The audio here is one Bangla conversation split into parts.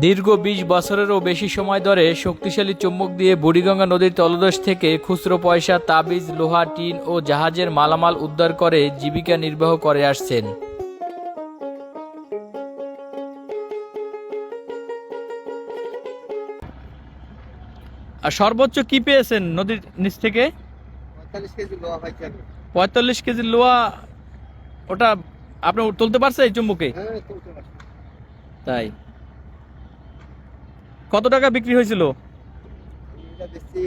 দীর্ঘ ২০ বছরেরও বেশি সময় ধরে শক্তিশালী চুম্বক দিয়ে বুড়িগঙ্গা নদীর তলদেশ থেকে খুচরো পয়সা, তাবিজ, লোহা, টিন ও জাহাজের মালামাল উদ্ধার করে জীবিকা নির্বাহ করে আসছেন। আর সর্বোচ্চ কি পেয়েছেন নদীর নিচ থেকে? ৪৫ কেজি লোহা পাইছি আমি। ৪৫ কেজি লোহা। ওটা আপনি তুলতে পারছে এই চুম্বকে? হ্যাঁ, তুলতে পারছি। তাই কত টাকা বিক্রি হয়েছিল? এটা বেশি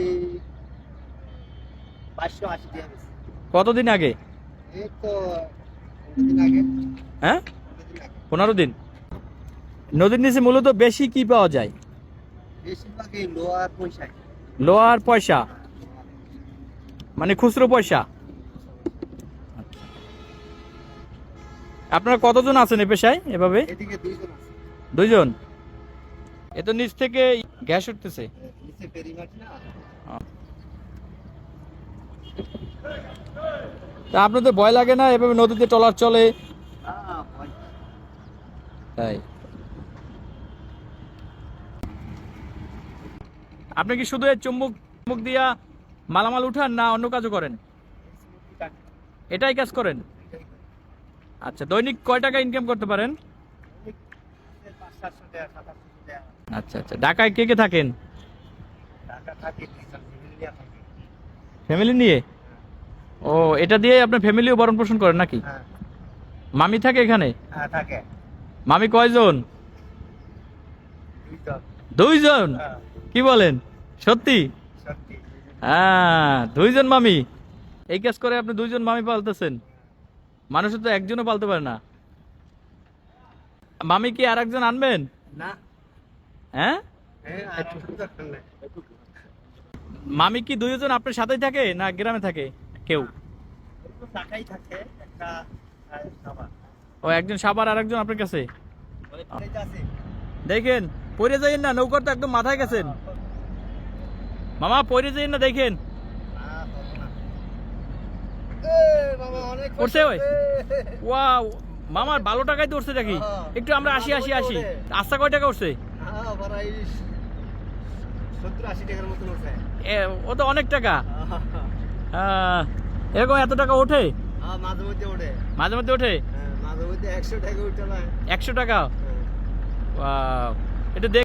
৫৮০ টাকা বেশি। কতদিন আগে? এই তো দিন আগে। হ্যাঁ, দিন আগে। 15 দিন। নদীর নিচে মূলত বেশি কি পাওয়া যায়? বেশিরভাগ এই লোহার পয়সায়। লোহার পয়সা, মানে খুচরো পয়সা। আপনারা কতজন আছেন এ পেশায় এভাবে? এদিকে ২ জন আছে। 2 জন। এ তো নিচ থেকে গ্যাস উঠতেছে। নিচে ফেরি মাছ না। তা আপনাদের ভয় লাগে না এভাবে নদীতে ট্রলার চলে? না, ভয়। তাই আপনি কি শুধু এই চুম্বক দিয়া মালামাল উঠান না অন্য কাজও করেন? এটাই কাজ করেন? আচ্ছা, দৈনিক কয় টাকা ইনকাম করতে পারেন? ৫-৭০০ টাকা, ৭-৮০০ টাকা। আচ্ছা আচ্ছা, ঢাকায় কে কে থাকেন? টাকা থাকে, ডিজেল মিলিয়ে থাকে। ফ্যামিলি নিয়ে? ও, এটা দিয়ে আপনার ফ্যামিলিও ভরণ পোষণ করেন নাকি? হ্যাঁ, মামি থাকে এখানে? হ্যাঁ থাকে। মামি কয়জন? ২ জন। 2 জন? হ্যাঁ, কি বলেন, সত্যি? সত্যি। হ্যাঁ, 2 জন মামি। এই কাজ করে আপনি 2 জন মামি পালতেছেন। মানুষের তো একজনও পালতে পারে না। মামি কি আর একজন আনবেন? না। হ্যাঁ, হ্যাঁ, আর দরকার নাই। মামি কি 2 জন আপনার সাথেই থাকে না গ্রামে থাকে কেউ? একটু টাকাই থাকে, একটা খাবার। ও, একজন সাবার আর একজন আপনার কাছে। এই যে আছে। দেখেন পড়ে যাইয়েন না, নৌকার তো একদম মাথায় গেছেন। মামা পড়ে যাইয়েন না, দেখেন। করছে ওই? ওয়াও, মামার ভালো টাকাই তো উঠছে নাকি? একটু আমরা আসি। আচ্ছা, কয় টাকা উঠছে? 70-80 টাকার মতন উঠে। ও তো অনেক টাকা। এরকম এত টাকা ওঠে? মাঝে মধ্যে ওঠে। মাঝে মধ্যে ওঠে? মাঝে মধ্যে 100 টাকা উঠে না। 100 টাকা? হ্যাঁ। ওয়াও, এটা দেখ।